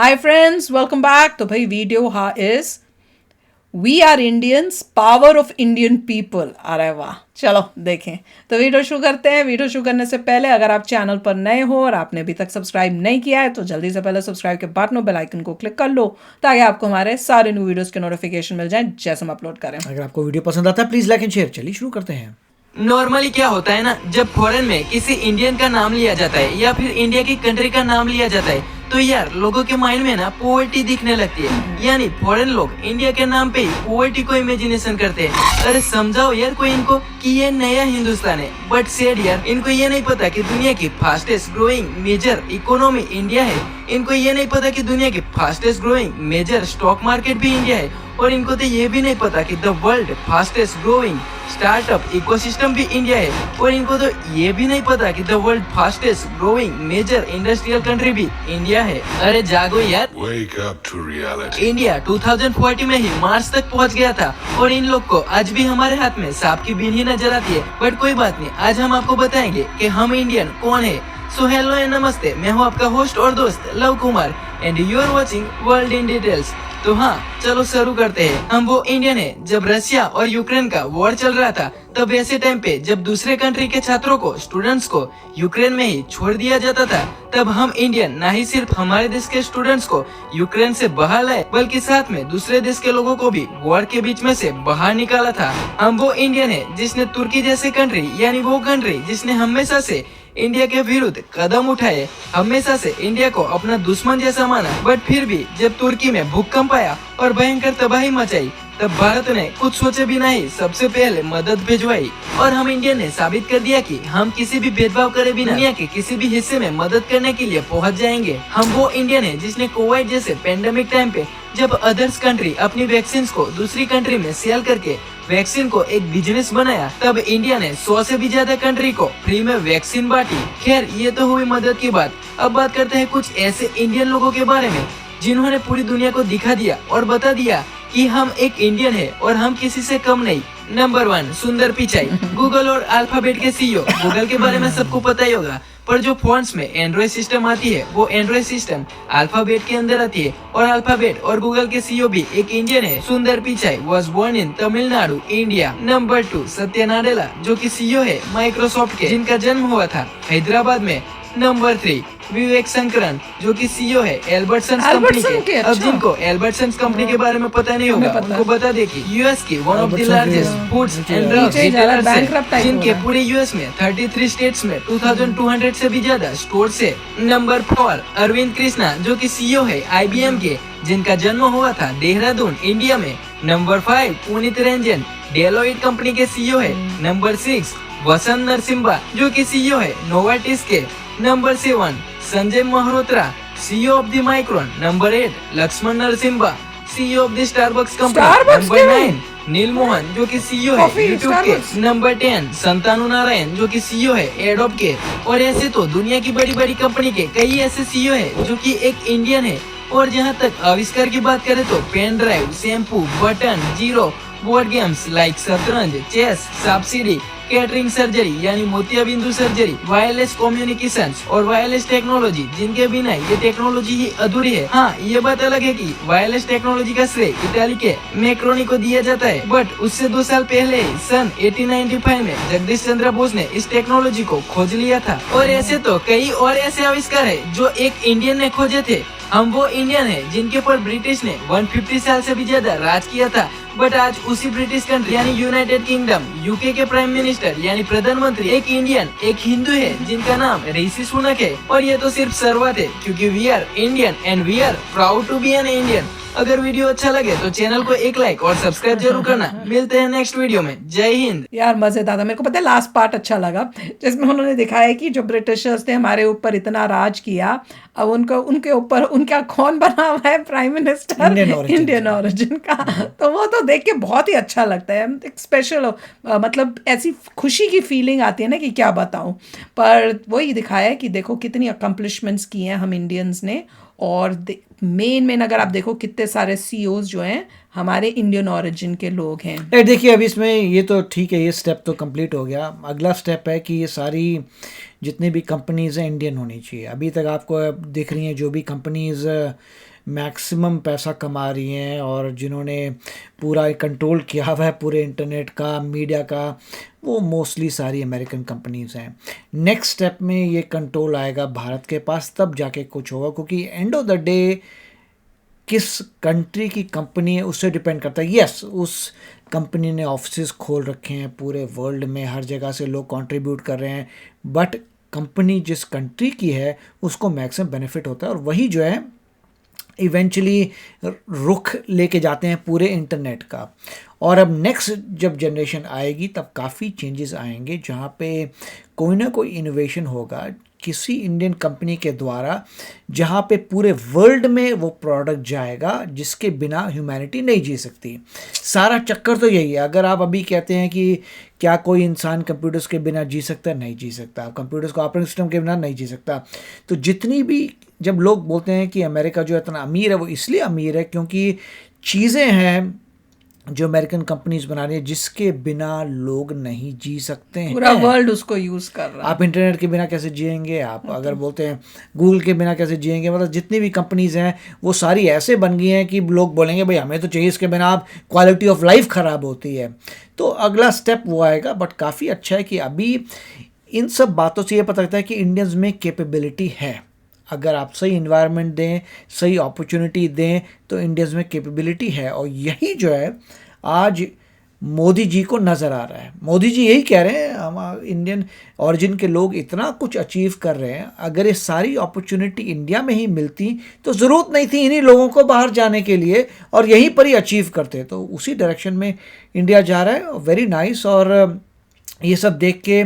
Hi friends, welcome back. तो भाई video हाँ is we are Indians, power of Indian people. अरे वाह, चलो देखें। तो वीडियो शुरू करते हैं। वीडियो शुरू करने से पहले अगर आप चैनल पर नए हो और आपने अभी तक सब्सक्राइब नहीं किया है तो जल्दी से पहले सब्सक्राइब के बटन और बेल आइकन को क्लिक कर लो ताकि आपको हमारे सारे न्यू वीडियोस के नोटिफिकेशन मिल जाएं जैसे हम अपलोड करें। अगर आपको वीडियो पसंद आता है प्लीज लाइक एंड शेयर। चलिए शुरू करते हैं। नॉर्मली क्या होता है ना, जब फॉरेन में किसी इंडियन का नाम लिया जाता है या फिर इंडिया की कंट्री का नाम लिया जाता है तो यार लोगों के माइंड में ना पॉवर्टी दिखने लगती है। यानी फॉरेन लोग इंडिया के नाम पे ही पॉवर्टी को इमेजिनेशन करते हैं। अरे समझाओ यार कोई इनको कि ये नया हिंदुस्तान है। बट सेड यार, इनको ये नहीं पता कि दुनिया की fastest growing major economy India है। इनको ये नहीं पता कि दुनिया की fastest growing major stock market भी इंडिया है। और इनको तो ये भी नहीं पता कि the world fastest growing startup ecosystem भी इंडिया है। और इनको तो ये भी नहीं पता कि the world fastest growing major industrial country भी इंडिया है। अरे जागो यार, Wake up to reality. India 2040 में ही मार्स तक पहुंच गया था और इन लोग को आज भी हमारे हाथ में सांप की बीन ही नजर आती है। बट कोई बात नहीं, आज हम आपको बताएंगे कि हम इंडियन कौन है। सो हेलो एंड नमस्ते, मैं हूँ आपका होस्ट और दोस्त Luv Kumar and you are watching world in details. तो हाँ, चलो शुरू करते हैं। हम वो इंडियन है जब रशिया और यूक्रेन का वॉर चल रहा था, तब ऐसे टाइम पे जब दूसरे कंट्री के छात्रों को, स्टूडेंट्स को यूक्रेन में ही छोड़ दिया जाता था, तब हम इंडियन ना ही सिर्फ हमारे देश के स्टूडेंट्स को यूक्रेन से बाहर लाए बल्कि साथ में दूसरे देश के लोगों को भी वॉर के बीच में से बाहर निकाला था। हम वो इंडियन है जिसने तुर्की जैसे कंट्री, यानी वो कंट्री जिसने हमेशा से इंडिया के विरुद्ध कदम उठाए, हमेशा से इंडिया को अपना दुश्मन जैसा माना। बट फिर भी जब तुर्की में भूकंप आया और भयंकर तबाही मचाई, तब भारत ने कुछ सोचे बिना ही सबसे पहले मदद भिजवाई। और हम इंडिया ने साबित कर दिया कि हम किसी भी भेदभाव करे बिना दुनिया के किसी भी हिस्से में मदद करने के लिए पहुंच जाएंगे। हम वो इंडियन है जिसने कोविड जैसे पेंडेमिक टाइम पे जब अदर्स कंट्री अपनी वैक्सीन को दूसरी कंट्री में सेल करके वैक्सीन को एक बिजनेस बनाया, तब इंडिया ने 100 से भी ज्यादा कंट्री को फ्री में वैक्सीन बांटी। खैर, ये तो हुई मदद की बात। अब बात करते हैं कुछ ऐसे इंडियन लोगों के बारे में जिन्होंने पूरी दुनिया को दिखा दिया और बता दिया कि हम एक इंडियन है और हम किसी से कम नहीं। नंबर 1, सुंदर पिचाई, गूगल और अल्फाबेट के सीईओ। गूगल के बारे में सबको पता ही होगा, पर जो फोन्स में एंड्रॉइड सिस्टम आती है वो एंड्रॉइड सिस्टम अल्फाबेट के अंदर आती है। और अल्फाबेट और गूगल के सीईओ भी एक इंडियन है। Sundar Pichai was born in Tamil Nadu, India. Number 2, Satya Nadella, जो कि सीईओ है माइक्रोसॉफ्ट के, जिनका जन्म हुआ था हैदराबाद में। नंबर 3, विवेक संकरन, जो कि सीईओ है एल्बर्टसन्स कंपनी के। अब जिनको एल्बर्टसन्स कंपनी के बारे में पता नहीं होगा उनको बता दे कि यूएस की one of the largest foods and drugs retailers है, जिनके पूरे यूएस में 33 स्टेट्स में 2200 से भी ज्यादा स्टोर्स है। नंबर 4, अरविंद कृष्णा, जो कि सीईओ है आईबीएम के, जिनका जन्म हुआ था देहरादून, इंडिया में। Number 5, Punit Ranjan, Deloitte company के सीईओ है। नंबर 6, वसंत नरसिम्हा, जो कि सीईओ है नोवार्टिस के। Number 7, Sanjay Malhotra, CEO of the Micron. Number 8, Laxman Narasimhan, CEO of the Starbucks company. Number 9, Neel Mohan, जो कि सीईओ है यूट्यूब के। नंबर 10, संतानु नारायण, जो कि सीईओ है एडोब के। और ऐसे तो दुनिया की बड़ी बड़ी कंपनी के कई ऐसे सीईओ है जो कि एक इंडियन है। और जहाँ तक आविष्कार की बात करें तो pen drive, shampoo, button, zero, board games like शतरंज, चेस, सांप सीढ़ी, कैटरिंग सर्जरी यानी मोतियाबिंदु सर्जरी, वायरलेस कम्युनिकेशंस और वायरलेस टेक्नोलॉजी, जिनके बिना ये टेक्नोलॉजी ही अधूरी है। हाँ, ये बात अलग है कि वायरलेस टेक्नोलॉजी का श्रेय इटाली के मैक्रोनी को दिया जाता है। बट उससे 2 साल पहले ही सन 1895 में जगदीश चंद्र बोस ने इस टेक्नोलॉजी को खोज लिया था। और ऐसे तो कई और ऐसे आविष्कार है जो एक इंडियन ने खोजे थे। हम वो इंडियन है जिनके ऊपर ब्रिटिश ने 150 साल से भी ज्यादा राज किया था। बट आज उसी ब्रिटिश कंट्री यानी यूनाइटेड किंगडम यूके के प्राइम मिनिस्टर यानी प्रधानमंत्री एक इंडियन, एक हिंदू है जिनका नाम ऋषि सुनक है। और ये तो सिर्फ शुरुआत है, क्योंकि we are Indian and we are proud to be an Indian. अगर वीडियो अच्छा लगे तो चैनल को एक लाइक और सब्सक्राइब जरूर करना। मिलते हैं नेक्स्ट वीडियो में। जय हिंद। यार मजेदार था। मेरे को पता है लास्ट पार्ट अच्छा लगा जिसमें उन्होंने दिखाया कि जो ब्रिटिशर्स ने हमारे ऊपर इतना राज किया, अब उनको उनके ऊपर उनका कौन बना हुआ है प्राइम मिनिस्टर, इंडियन ओरिजिन का। तो वो तो देख के बहुत ही अच्छा लगता है। एक स्पेशल मतलब ऐसी खुशी की फीलिंग आती है ना कि क्या बताऊं। पर वही दिखाया है कि देखो कितनी अकम्पलिशमेंट्स की हैं हम इंडियंस ने। और मेन अगर आप देखो कितने सारे सीईओज जो हैं हमारे इंडियन ओरिजिन के लोग हैं। देखिए अभी इसमें ये तो ठीक है, ये स्टेप तो कंप्लीट हो गया। अगला स्टेप है कि ये सारी जितनी भी कंपनीज़ हैं इंडियन होनी चाहिए। अभी तक आपको दिख रही हैं जो भी कंपनीज़ मैक्सिमम पैसा कमा रही हैं और जिन्होंने पूरा कंट्रोल किया हुआ है पूरे इंटरनेट का, मीडिया का, वो मोस्टली सारी अमेरिकन कंपनीज़ हैं। नेक्स्ट स्टेप में ये कंट्रोल आएगा भारत के पास, तब जाके कुछ होगा, क्योंकि एंड ऑफ द डे किस कंट्री की कंपनी है उससे डिपेंड करता है। यस, उस कंपनी ने ऑफिसेज खोल रखे हैं पूरे वर्ल्ड में, हर जगह से लोग कंट्रीब्यूट कर रहे हैं, बट कंपनी जिस कंट्री की है उसको मैक्सिमम बेनिफिट होता है, और वही जो है इवेंचुअली रुख लेके जाते हैं पूरे इंटरनेट का। और अब नेक्स्ट जब जनरेशन आएगी तब काफ़ी चेंजेस आएंगे, जहाँ पे कोई ना कोई इनोवेशन होगा किसी इंडियन कंपनी के द्वारा, जहाँ पे पूरे वर्ल्ड में वो प्रोडक्ट जाएगा जिसके बिना ह्यूमैनिटी नहीं जी सकती। सारा चक्कर तो यही है। अगर आप अभी कहते हैं कि क्या कोई इंसान कंप्यूटर्स के बिना जी सकता है, नहीं जी सकता। कंप्यूटर्स को ऑपरेटिंग सिस्टम के बिना नहीं जी सकता। तो जितनी भी जब लोग बोलते हैं कि अमेरिका जो इतना अमीर है, वो इसलिए अमीर है क्योंकि चीज़ें हैं जो अमेरिकन कंपनीज बना रही है जिसके बिना लोग नहीं जी सकते हैं। पूरा वर्ल्ड उसको यूज कर रहा है। आप इंटरनेट के बिना कैसे जिएंगे, आप अगर बोलते हैं गूगल के बिना कैसे जिएंगे, मतलब जितनी भी कंपनीज हैं वो सारी ऐसे बन गई हैं कि लोग बोलेंगे भाई हमें तो चाहिए, इसके बिना आप क्वालिटी ऑफ लाइफ ख़राब होती है। तो अगला स्टेप वो आएगा। बट काफ़ी अच्छा है कि अभी इन सब बातों से ये पता लगता है कि इंडियंस में कैपेबिलिटी है। अगर आप सही इन्वायरमेंट दें, सही अपॉर्चुनिटी दें, तो इंडियंस में कैपेबिलिटी है। और यही जो है आज मोदी जी को नज़र आ रहा है। मोदी जी यही कह रहे हैं हम इंडियन ओरिजिन के लोग इतना कुछ अचीव कर रहे हैं, अगर ये सारी अपॉर्चुनिटी इंडिया में ही मिलती तो ज़रूरत नहीं थी इन्हीं लोगों को बाहर जाने के लिए, और यहीं पर ही अचीव करते। तो उसी डायरेक्शन में इंडिया जा रहा है। Very nice. और ये सब देख के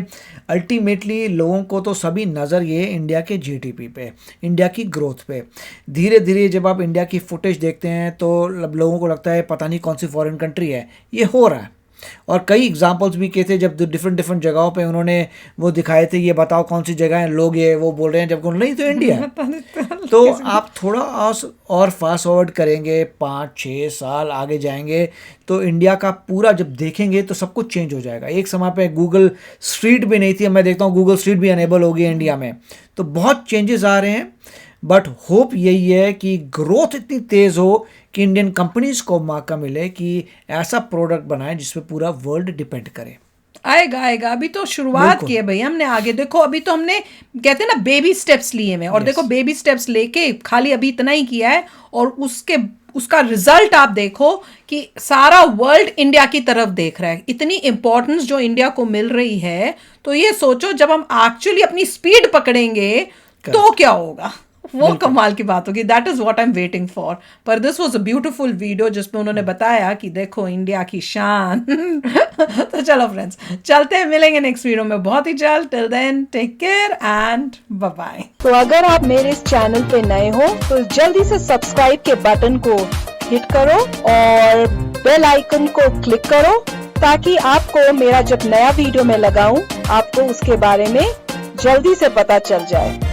अल्टीमेटली लोगों को तो सभी नज़र ये इंडिया के जीडीपी पे, इंडिया की ग्रोथ पे। धीरे धीरे जब आप इंडिया की फुटेज देखते हैं तो लोगों को लगता है पता नहीं कौन सी फॉरेन कंट्री है। ये हो रहा है। और कई एग्जांपल्स भी किए थे जब डिफरेंट जगहों पे उन्होंने वो दिखाए थे, ये बताओ कौन सी जगह है, लोग ये वो बोल रहे हैं, जबकि नहीं तो इंडिया। तो आप थोड़ा और फास्ट फॉरवर्ड करेंगे, 5-6 साल आगे जाएंगे तो इंडिया का पूरा जब देखेंगे तो सब कुछ चेंज हो जाएगा। एक समय पे गूगल स्ट्रीट भी नहीं थी, मैं देखता हूँ गूगल स्ट्रीट भी अनेबल होगी इंडिया में। तो बहुत चेंजेस आ रहे हैं। बट होप यही है कि ग्रोथ इतनी तेज़ हो कि इंडियन कंपनीज को मौका मिले कि ऐसा प्रोडक्ट बनाए जिस पे पूरा वर्ल्ड डिपेंड करे। आएगा। अभी तो शुरुआत की है भाई हमने। आगे देखो, अभी तो हमने कहते हैं ना बेबी स्टेप्स लिए हैं, और देखो बेबी स्टेप्स लेके खाली अभी इतना ही किया है, और उसका रिजल्ट आप देखो कि सारा वर्ल्ड इंडिया की तरफ देख रहा है। इतनी इंपॉर्टेंस जो इंडिया को मिल रही है, तो ये सोचो जब हम एक्चुअली अपनी स्पीड पकड़ेंगे तो क्या होगा, वो कमाल की बात होगी। That is what I am waiting for. पर this was a beautiful video जिसमें उन्होंने बताया कि देखो इंडिया की शान। तो चलो फ्रेंड्स, चलते हैं, मिलेंगे नेक्स्ट वीडियो में बहुत ही जल्द। Till then take care and bye bye. तो अगर आप मेरे इस चैनल पे नए हो तो जल्दी से सब्सक्राइब के बटन को हिट करो और बेल आइकन को क्लिक करो, ताकि आपको मेरा जब नया वीडियो मैं लगाऊं आपको उसके बारे में जल्दी से पता चल जाए।